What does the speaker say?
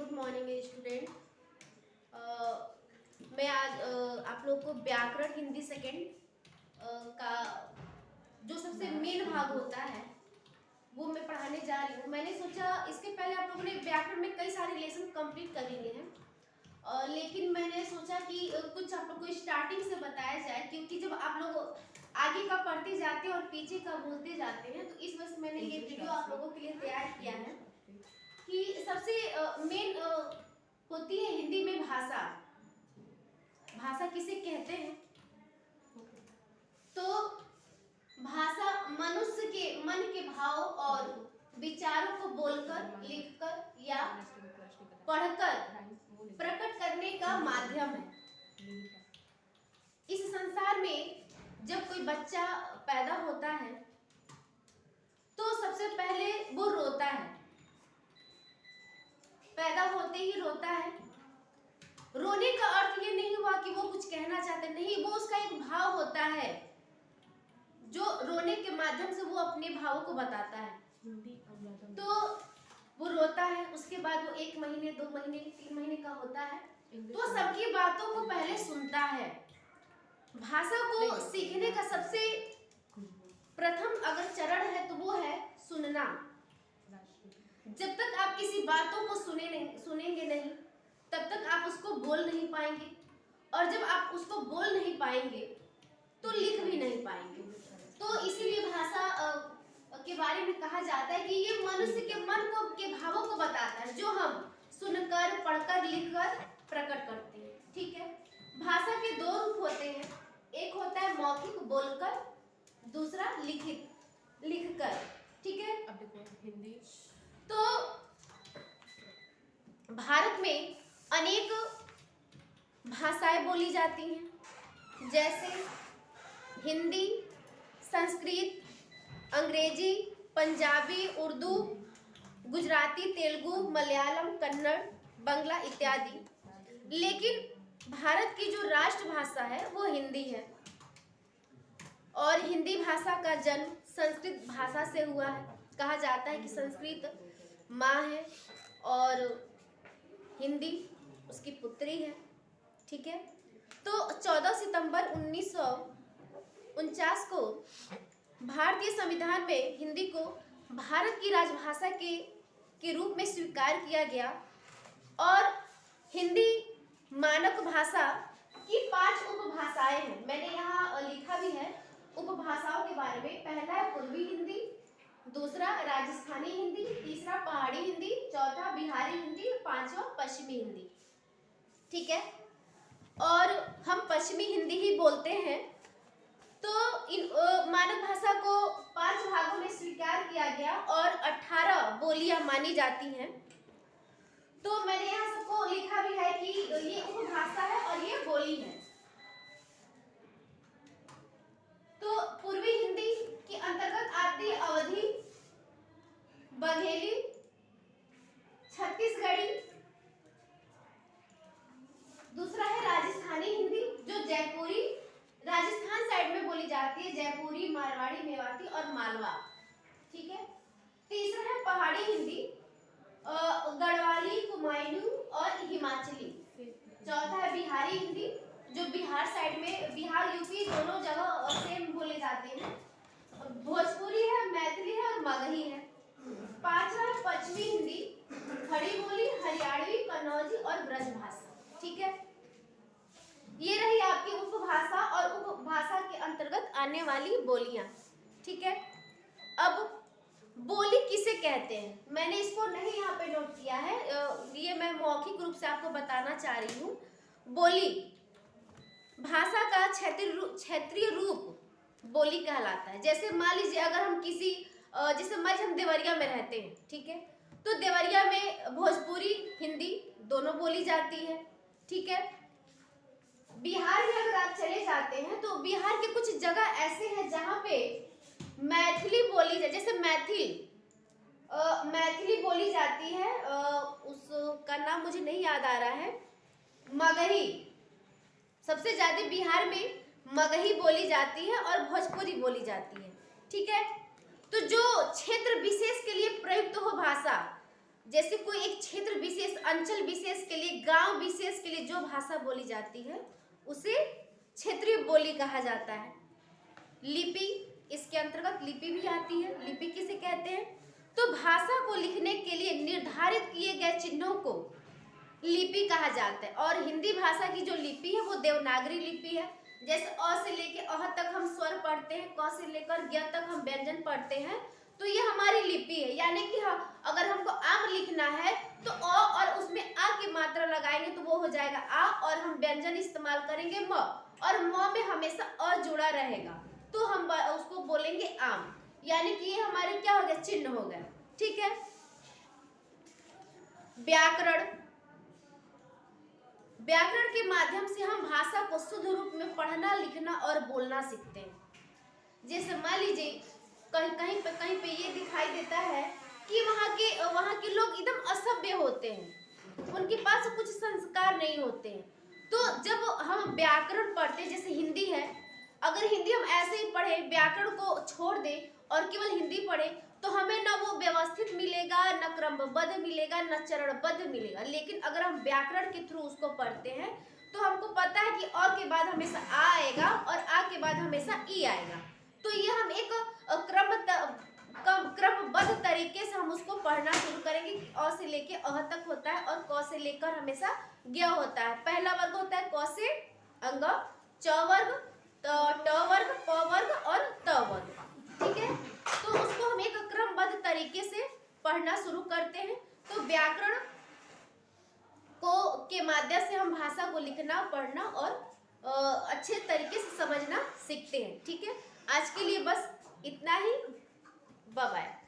Good morning student. मैं आज आप लोग को व्याकरण हिंदी सेकेंड का जो सबसे मेन भाग होता है वो मैं पढ़ाने जा रही हूँ। मैंने सोचा इसके पहले आप लोगों ने व्याकरण में कई सारे लेसन कंप्लीट कर लिए हैं, लेकिन मैंने सोचा कि कुछ आप लोग को स्टार्टिंग से बताया जाए, क्योंकि जब आप लोग आगे का पढ़ते जाते हैं और पीछे का भूलते जाते हैं, तो इस वजह से मैंने ये वीडियो आप लोगों के लिए तैयार किया है कि सबसे मेन होती है हिंदी में भाषा। भाषा किसे कहते हैं? तो भाषा मनुष्य के मन के भाव और विचारों को बोलकर, लिखकर या पढ़कर प्रकट करने का माध्यम है। इस संसार में जब कोई बच्चा पैदा होता है तो सबसे पहले वो रोता है, पैदा होते ही रोता है। रोने का अर्थ ये नहीं हुआ कि वो कुछ कहना चाहते, नहीं, वो उसका एक भाव होता है जो रोने के माध्यम से वो अपने भावों को बताता है। तो वो रोता है, उसके बाद वो 1 महीने 2 महीने 3 महीने का होता है तो सबकी बातों को पहले सुनता है। भाषा को सीखने का सबसे प्रथम अगर चरण है तो वो है सुनना। जब तक आप किसी बातों को सुनेंगे नहीं तब तक आप उसको बोल नहीं पाएंगे, और जब आप उसको बोल नहीं पाएंगे तो लिख भी नहीं पाएंगे। तो इसीलिए भाषा के बारे में कहा जाता है कि ये मनुष्य के मन को के भावों को बताता है जो हम सुनकर, पढ़कर, लिखकर प्रकट करते हैं। ठीक है, भाषा के 2 रूप होते हैं, एक होता है मौखिक बोलकर, दूसरा लिखित लिखकर। ठीक है, अब देखो हिंदी। तो भारत में अनेक भाषाएं बोली जाती हैं, जैसे हिंदी, संस्कृत, अंग्रेजी, पंजाबी, उर्दू, गुजराती, तेलुगु, मलयालम, कन्नड़, बांग्ला इत्यादि। लेकिन भारत की जो राष्ट्रभाषा है वो हिंदी है, और हिंदी भाषा का जन्म संस्कृत भाषा से हुआ है। कहा जाता है कि संस्कृत माँ है और हिंदी उसकी पुत्री है। ठीक है, तो 14 सितंबर 1949 को भारतीय संविधान में हिंदी को भारत की राजभाषा के रूप में स्वीकार किया गया, और हिंदी मानक भाषा की 5 उपभाषाएं हैं। मैंने यहाँ लिखा भी है उपभाषाओं के बारे में। पहला है पूर्वी हिंदी, दूसरा राजस्थानी हिंदी, तीसरा पहाड़ी हिंदी, चौथा बिहारी हिंदी, 5वां पश्चिमी हिंदी। ठीक है, और हम पश्चिमी हिंदी ही बोलते हैं। तो इन मानक भाषा को 5 भागों में स्वीकार किया गया और 18 बोलियां मानी जाती हैं। तो मैंने यहाँ सबको लिखा भी है कि ये उपभाषा है और ये बोली है। तो पूर्वी हिंदी के अंतर्गत आती है अवधी, बघेली, छत्तीसगढ़ी। दूसरा है राजस्थानी हिंदी जो जयपुरी राजस्थान साइड में बोली जाती है, जयपुरी, मारवाड़ी, मेवाती और मालवा। ठीक है, तीसरा है पहाड़ी हिंदी, गढ़वाली, कुमायूं और हिमाचली। चौथा है बिहारी हिंदी जो बिहार साइड में, बिहार यूपी दोनों जगह सेम बोले जाते हैं। भोजपुरी है, मैथिली है और मगही है। 5वां है पश्चिमी हिंदी, खड़ी बोली, हरियाणवी, कन्नौजी और ब्रजभाषा। ठीक है, ये रही आपकी उपभाषा और उपभाषा के अंतर्गत आने वाली बोलियां। ठीक है, अब बोली किसे कहते हैं मैंने इसको नहीं यहाँ पे नोट किया है, ये मैं मौखिक रूप से आपको बताना चाह रही हूँ। बोली भाषा का क्षेत्रीय रूप बोली कहलाता है। जैसे मान लीजिए अगर हम किसी जैसे हम देवरिया में रहते हैं, ठीक है, तो देवरिया में भोजपुरी हिंदी दोनों बोली जाती है। ठीक है, बिहार में अगर आप चले जाते हैं तो बिहार के कुछ जगह ऐसे हैं जहाँ पे मैथिली बोली जाए, जैसे मैथिली बोली जाती है, उसका नाम मुझे नहीं याद आ रहा है। मगही, सबसे ज्यादा बिहार में मगही बोली जाती है और भोजपुरी बोली जाती है। ठीक है, तो जो क्षेत्र विशेष के लिए प्रयुक्त हो भाषा, जैसे कोई एक क्षेत्र विशेष, अंचल विशेष के लिए, गांव विशेष के लिए जो भाषा बोली जाती है उसे क्षेत्रीय बोली कहा जाता है। लिपि, इसके अंतर्गत लिपि भी आती है। लिपि किसे कहते हैं? तो भाषा को लिखने के लिए निर्धारित किए गए चिन्हों को लिपि कहा जाता है। और हिंदी भाषा की जो लिपि है वो देवनागरी लिपि है। जैसे अ से लेके अह तक हम स्वर पढ़ते हैं, क से लेकर ग तक हम व्यंजन पढ़ते हैं, तो ये हमारी लिपि है। यानी कि हाँ, अगर हमको आम लिखना है तो अ और उसमें आ की मात्रा लगाएंगे तो वो हो जाएगा आ, और हम व्यंजन इस्तेमाल करेंगे म, और म में हमेशा अ जुड़ा रहेगा तो हम उसको बोलेंगे आम। यानी कि ये हमारे क्या हो गया? चिन्ह हो गया। ठीक है। व्याकरण, व्याकरण के माध्यम से हम भाषा को शुद्ध रूप में पढ़ना, लिखना और बोलना सीखते हैं। जैसे मान लीजिए कहीं पे ये दिखाई देता है कि वहाँ के लोग एकदम असभ्य होते हैं, उनके पास कुछ संस्कार नहीं होते हैं। तो जब हम व्याकरण पढ़ते हैं, जैसे हिंदी है, अगर हिंदी हम ऐसे ही पढ़े, व्याकरण को छोड़ दें और केवल हिंदी पढ़े, तो हमें न वो व्यवस्थित मिलेगा, न क्रमबद्ध मिलेगा, न चरणबद्ध मिलेगा। लेकिन अगर हम व्याकरण के थ्रू उसको पढ़ते हैं तो हमको पता है कि अ के बाद हमेशा आ आएगा और आ के बाद हमेशा ई आएगा। तो ये हम एक क्रमबद्ध तरीके से हम उसको पढ़ना शुरू करेंगे। अ से लेके अह तक होता है और क से लेकर हमेशा ज्ञ होता है। पहला वर्ग होता है क से अंग, च वर्ग, ट वर्ग, प वर्ग और त वर्ग। ठीक है। तो उसको हम एक क्रमबद्ध तरीके से पढ़ना शुरू करते हैं। तो व्याकरण को के माध्यम से हम भाषा को लिखना, पढ़ना और अच्छे तरीके से समझना सीखते हैं। ठीक है। आज के लिए बस इतना ही। Bye bye.